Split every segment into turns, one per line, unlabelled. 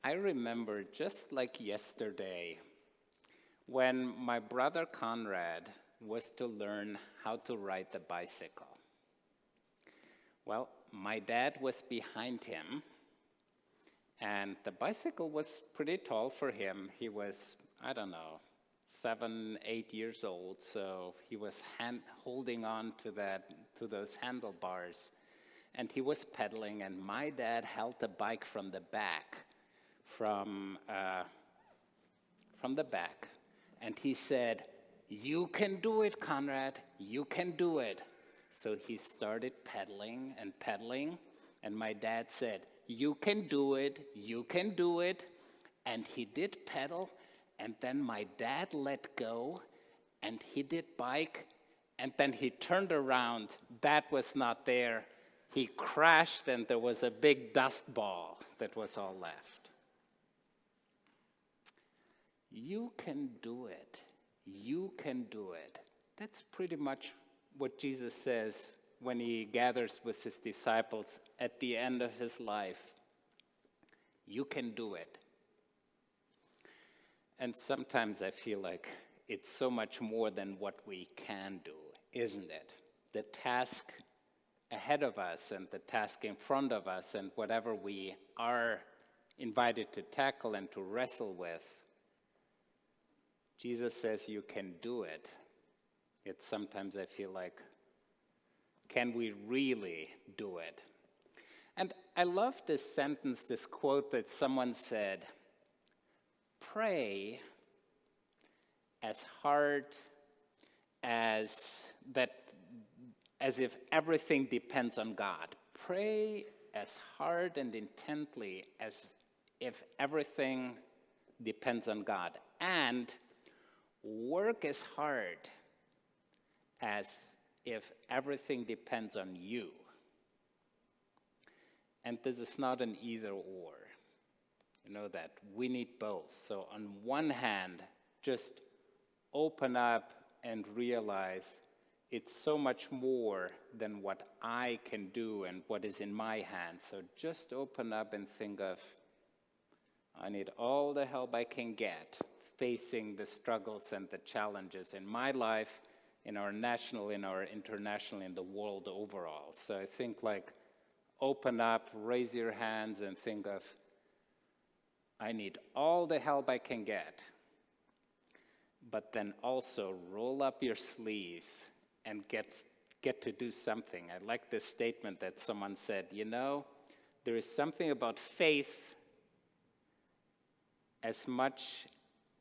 I remember just like yesterday when my brother Conrad was to learn how to ride the bicycle. Well, my dad was behind him, and the bicycle was pretty tall for him. He was, I don't know, 7, 8 years old, so he was holding on to those handlebars, and he was pedaling, and my dad held the bike from the back, from the back, and he said, "You can do it, Conrad, you can do it." So he started pedaling, and my dad said, "You can do it, you can do it." And he did pedal, and then my dad let go, and he did bike, and then he turned around. That was not there. He crashed, and there was a big dust ball that was all left. You can do it. You can do it. That's pretty much what Jesus says when he gathers with his disciples at the end of his life. You can do it. And sometimes I feel like it's so much more than what we can do, isn't it? The task ahead of us and the task in front of us and whatever we are invited to tackle and to wrestle with, Jesus says you can do it. Yet sometimes I feel like, can we really do it? And I love this sentence, this quote that someone said, pray as hard as if everything depends on God. Pray as hard and intently as if everything depends on God. And work as hard as if everything depends on you. And this is not an either or. You know that we need both. So on one hand, just open up and realize it's so much more than what I can do and what is in my hands. So just open up and think of, I need all the help I can get facing the struggles and the challenges in my life, in our national, in our international, in the world overall. So I think like open up, raise your hands and think of, I need all the help I can get. But then also roll up your sleeves and get to do something. I like this statement that someone said, you know, there is something about faith as much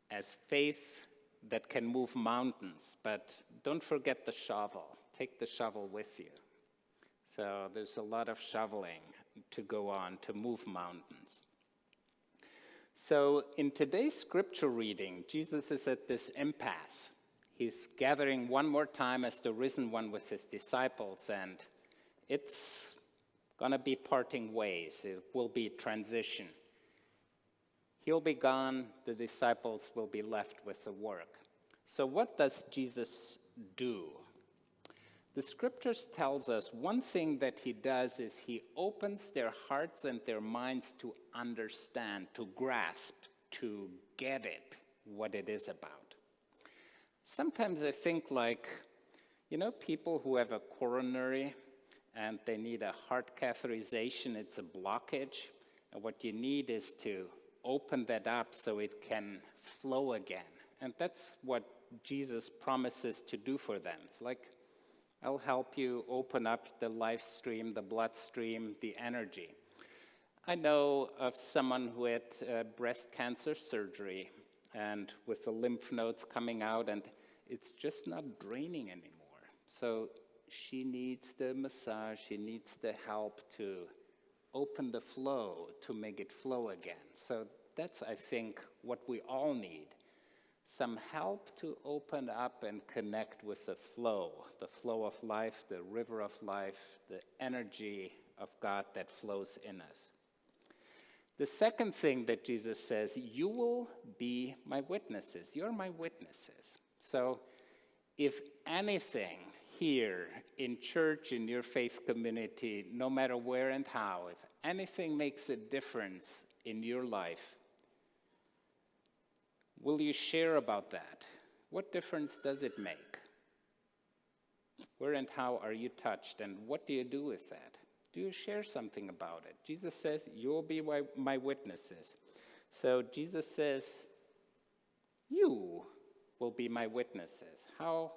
as faith that can move mountains, but don't forget the shovel. Take the shovel with you. So there's a lot of shoveling to go on to move mountains. So in today's scripture reading, Jesus is at this impasse. He's gathering one more time as the risen one with his disciples, and it's going to be parting ways. It will be transition. He'll be gone, the disciples will be left with the work. So what does Jesus do? The scriptures tells us one thing that he does is he opens their hearts and their minds to understand, to grasp, to get it, what it is about. Sometimes I think like, you know, people who have a coronary and they need a heart catheterization, it's a blockage. And what you need is to open that up so it can flow again. And that's what Jesus promises to do for them. It's like, I'll help you open up the life stream, the bloodstream, the energy. I know of someone who had breast cancer surgery and with the lymph nodes coming out, and it's just not draining anymore. So she needs the massage, she needs the help to open the flow, to make it flow again. So that's, I think, what we all need. Some help to open up and connect with the flow of life, the river of life, the energy of God that flows in us. The second thing that Jesus says, you will be my witnesses. You're my witnesses. So if anything here in church, in your faith community, no matter where and how, if anything makes a difference in your life, will you share about that? What difference does it make? Where and how are you touched, and what do you do with that? Do you share something about it? Jesus says, you'll be my witnesses. So Jesus says, you will be my witnesses. How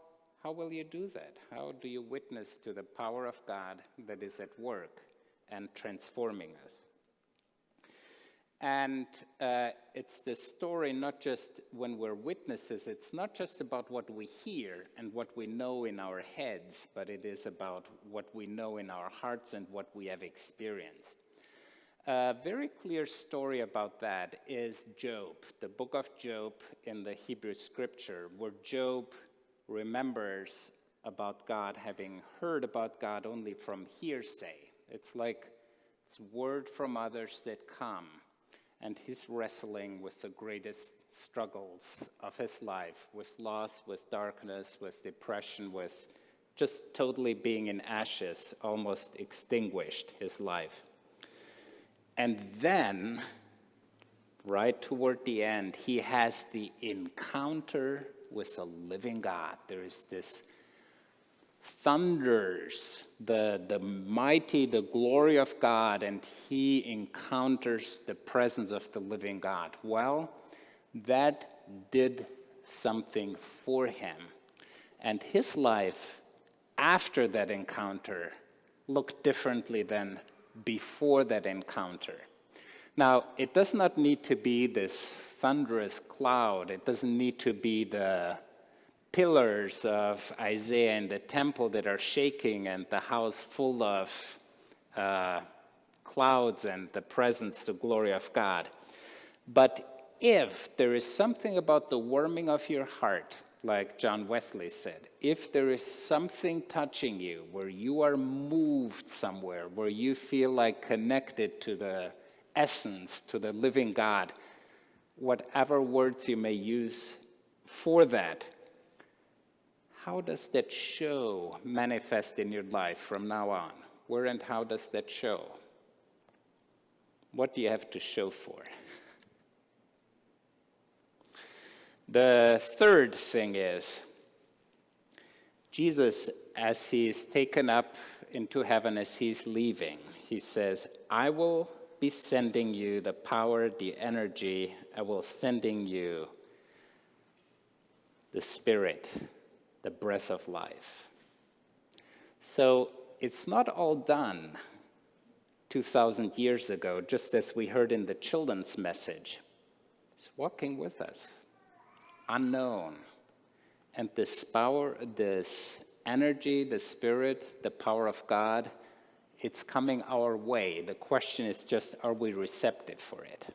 will you do that? How do you witness to the power of God that is at work and transforming us? And it's the story not just when we're witnesses, it's not just about what we hear and what we know in our heads, but it is about what we know in our hearts and what we have experienced. A very clear story about that is Job, the book of Job in the Hebrew scripture, where Job remembers about God, having heard about God only from hearsay. It's like it's word from others that come. And he's wrestling with the greatest struggles of his life, with loss, with darkness, with depression, with just totally being in ashes, almost extinguished his life. And then, right toward the end, he has the encounter with the living God. There is this thunders, the mighty, the glory of God, and he encounters the presence of the living God. Well, that did something for him. And his life after that encounter looked differently than before that encounter. Now, it does not need to be this thunderous cloud. It doesn't need to be the pillars of Isaiah in the temple that are shaking and the house full of clouds and the presence, the glory of God. But if there is something about the warming of your heart, like John Wesley said, if there is something touching you, where you are moved somewhere, where you feel like connected to the essence, to the living God, whatever words you may use for that, how does that show manifest in your life from now on? Where and how does that show? What do you have to show for? The third thing is, Jesus, as he's taken up into heaven, as he's leaving, he says, I will be sending you the power, the energy, I will sending you the Spirit, the breath of life. So it's not all done 2,000 years ago, just as we heard in the children's message. It's walking with us, unknown. And this power, this energy, the Spirit, the power of God, it's coming our way. The question is just, are we receptive for it?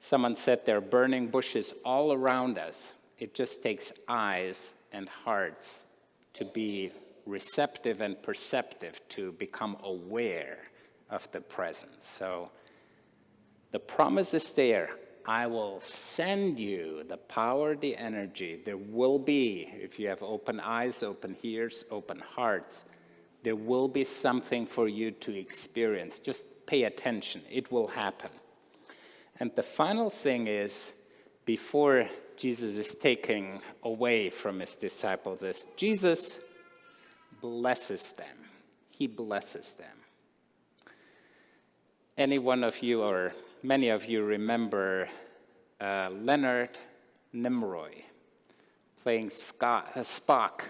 Someone said there are burning bushes all around us. It just takes eyes and hearts to be receptive and perceptive, to become aware of the presence. So the promise is there. I will send you the power, the energy. There will be, if you have open eyes, open ears, open hearts, there will be something for you to experience. Just pay attention. It will happen. And the final thing is, before Jesus is taken away from his disciples, is Jesus blesses them. He blesses them. Any one of you, or many of you, remember Leonard Nimoy playing Spock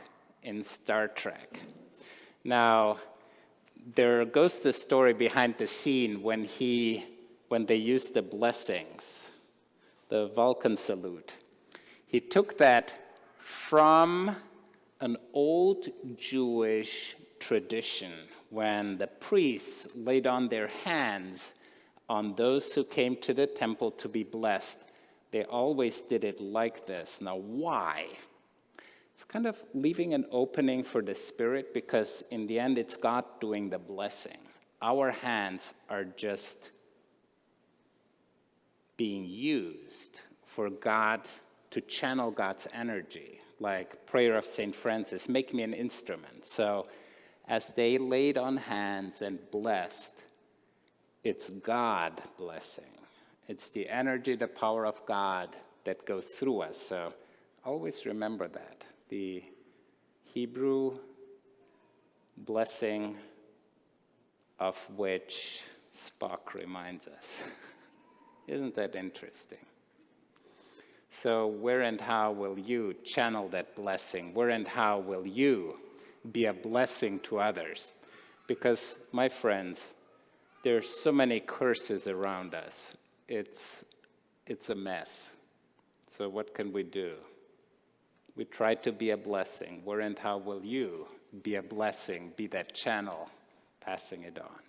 in Star Trek. Now, there goes the story behind the scene when they used the blessings, the Vulcan salute. He took that from an old Jewish tradition when the priests laid on their hands on those who came to the temple to be blessed. They always did it like this. Now, why? It's kind of leaving an opening for the Spirit, because in the end, it's God doing the blessing. Our hands are just being used for God to channel God's energy, like prayer of St. Francis, make me an instrument. So as they laid on hands and blessed, it's God blessing. It's the energy, the power of God that goes through us. So always remember that. The Hebrew blessing of which Spock reminds us. Isn't that interesting? So where and how will you channel that blessing? Where and how will you be a blessing to others? Because, my friends, there's so many curses around us. It's a mess. So what can we do? We try to be a blessing. Where and how will you be a blessing, be that channel, passing it on?